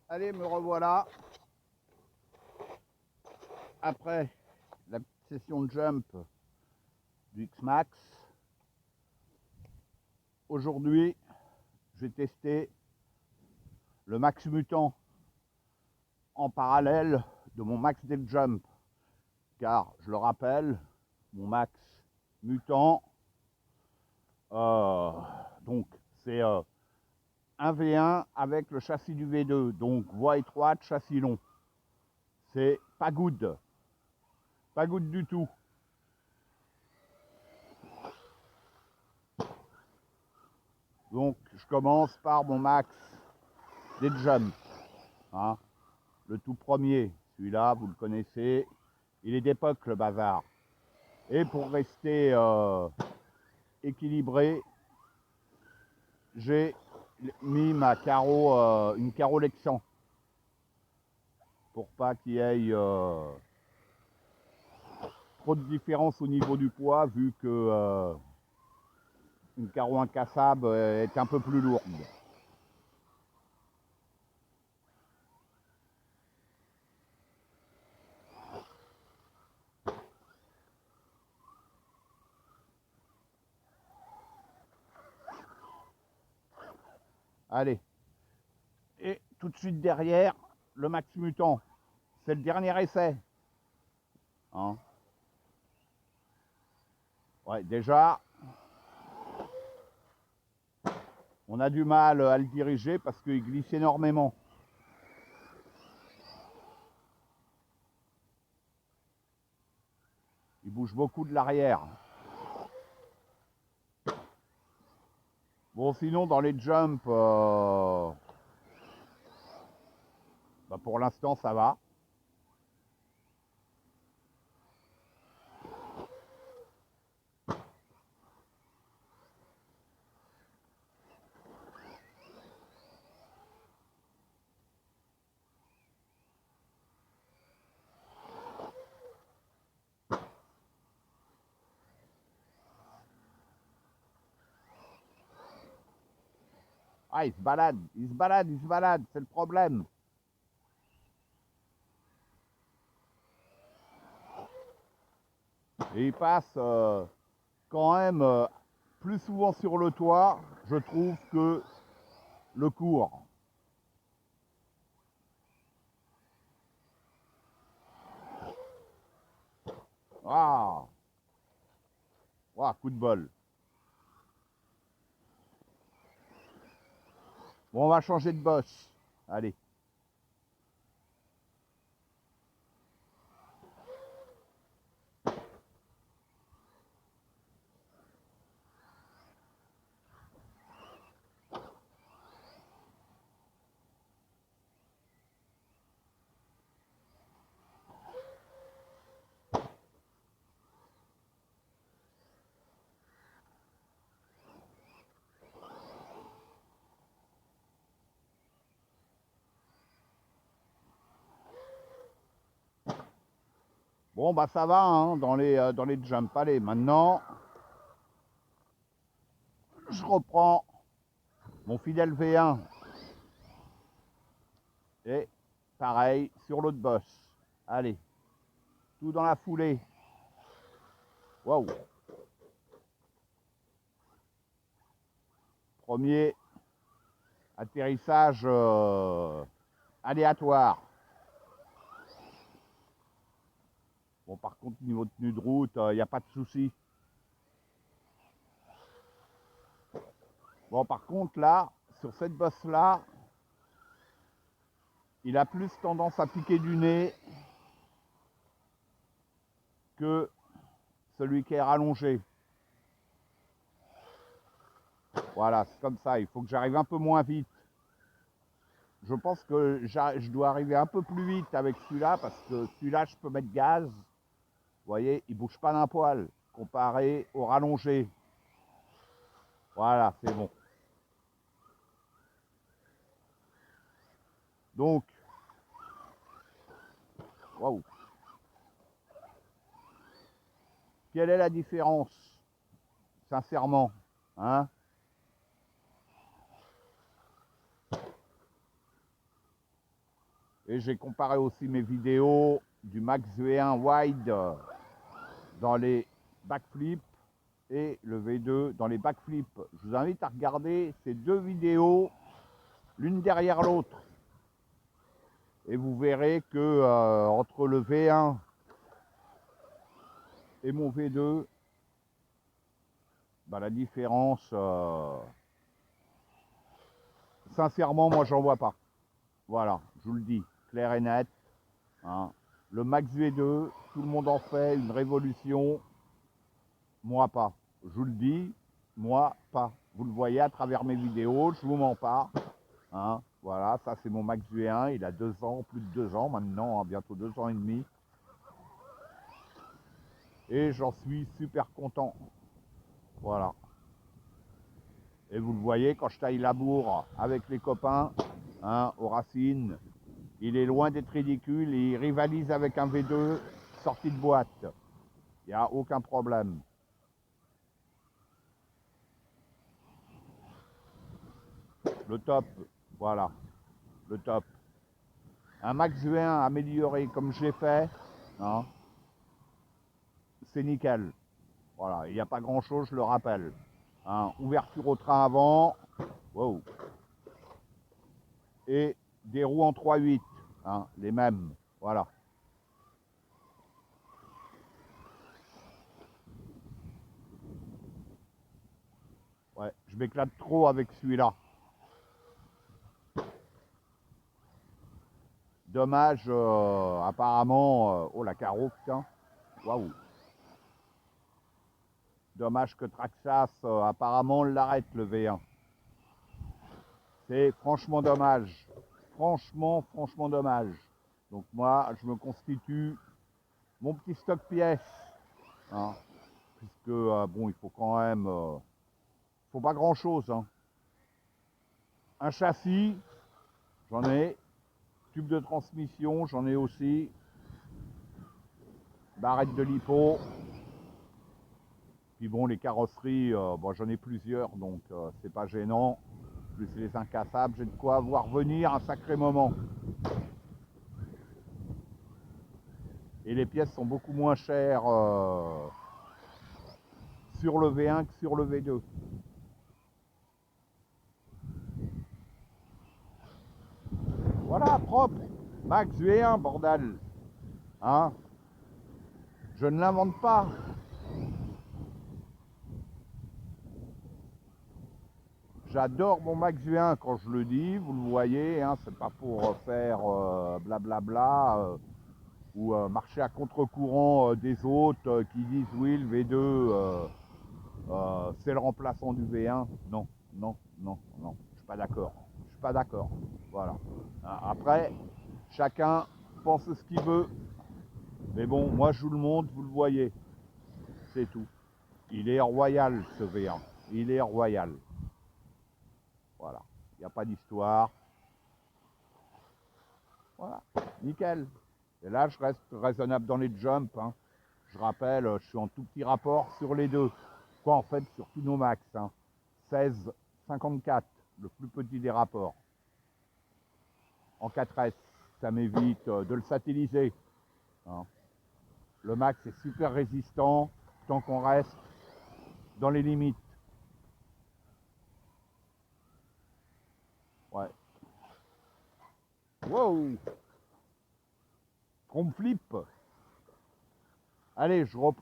Allez, me revoilà. Après la petite session de jump du X-Max. Aujourd'hui, je vais tester le max mutant en parallèle de mon max del jump. Car, je le rappelle, mon max mutant, donc c'est 1v1 avec le châssis du V2. Donc voie étroite, châssis long. C'est pas good. Pas good du tout. Donc je commence par mon max del jump. Hein, le tout premier, celui-là, vous le connaissez. Il est d'époque, le bazar. Et pour rester équilibré, j'ai mis ma une carreau Lexan. Pour pas qu'il y ait trop de différence au niveau du poids, vu que une carreau incassable est un peu plus lourde. Allez. Et tout de suite derrière, le max mutant. C'est le dernier essai. Hein, ouais, déjà, on a du mal à le diriger parce qu'il glisse énormément. Il bouge beaucoup de l'arrière. Bon, sinon, dans les jumps, bah pour l'instant, ça va. Ah, il se balade, il se balade, il se balade, c'est le problème. Et il passe quand même plus souvent sur le toit, je trouve, que le cours. Ah, ah, coup de bol. Bon, on va changer de boss. Allez. Bon, bah ça va hein, dans les jumps. Allez, maintenant, je reprends mon fidèle V1. Et pareil sur l'autre boss. Allez, tout dans la foulée. Waouh. Premier atterrissage aléatoire. Bon, par contre, niveau tenue de route, il n'y a pas de souci. Bon, par contre, là, sur cette bosse-là, il a plus tendance à piquer du nez que celui qui est rallongé. Voilà, c'est comme ça. Il faut que j'arrive un peu moins vite. Je pense que je dois arriver un peu plus vite avec celui-là parce que celui-là, je peux mettre gaz. Vous voyez, il ne bouge pas d'un poil comparé au rallongé. Voilà, c'est bon. Donc, waouh. Quelle est la différence, sincèrement, hein? Et j'ai comparé aussi mes vidéos du Max V1 Wide dans les backflips et le V2 dans les backflips. Je vous invite à regarder ces deux vidéos l'une derrière l'autre. Et vous verrez que entre le V1 et mon V2, bah, la différence, sincèrement, moi, j'en vois pas. Voilà, je vous le dis, clair et net. Hein. Le Max V2, tout le monde en fait, une révolution. Moi, pas. Je vous le dis, moi, pas. Vous le voyez à travers mes vidéos, je vous mens pas. Hein. Voilà, ça c'est mon Max V1, il a 2 ans, plus de 2 ans maintenant, hein, bientôt 2 ans et demi. Et j'en suis super content. Voilà. Et vous le voyez, quand je taille la bourre avec les copains, hein, aux racines, il est loin d'être ridicule et il rivalise avec un V2 sorti de boîte. Il n'y a aucun problème. Le top, voilà, le top. Un Max V1 amélioré comme je l'ai fait, hein, c'est nickel. Voilà, il n'y a pas grand chose, je le rappelle. Hein, ouverture au train avant, wow. Et des roues en 3/8, hein, les mêmes, voilà. Ouais, je m'éclate trop avec celui-là. Dommage, apparemment, oh la carreau, putain, waouh. Dommage que Traxxas, apparemment, l'arrête le V1. C'est franchement dommage. Franchement dommage. Donc moi, je me constitue mon petit stock pièces. Hein, puisque, bon, il faut quand même... faut pas grand-chose. Hein. Un châssis, j'en ai. Tube de transmission, j'en ai aussi. Barrette de lipo. Puis bon, les carrosseries, bon, j'en ai plusieurs, donc c'est pas gênant. Plus les incassables, j'ai de quoi voir venir un sacré moment. Et les pièces sont beaucoup moins chères sur le V1 que sur le V2. Voilà, propre. Max V1, bordel. Hein? Je ne l'invente pas. J'adore mon Max V1 quand je le dis, vous le voyez, hein, c'est pas pour faire blablabla ou marcher à contre-courant des autres qui disent oui, le V2 c'est le remplaçant du V1. Non, non, non, non, je suis pas d'accord. Je suis pas d'accord. Voilà. Après, chacun pense ce qu'il veut. Mais bon, moi je vous le montre, vous le voyez. C'est tout. Il est royal ce V1. Il est royal. Voilà. Il n'y a pas d'histoire. Voilà. Nickel. Et là, je reste raisonnable dans les jumps. Hein. Je rappelle, je suis en tout petit rapport sur les deux. Quoi, en fait, sur tous nos max. Hein. 16,54, le plus petit des rapports. En 4S, ça m'évite de le satelliser. Hein. Le max est super résistant tant qu'on reste dans les limites. Ouais. Wow. Trompe flip. Allez, je reprends.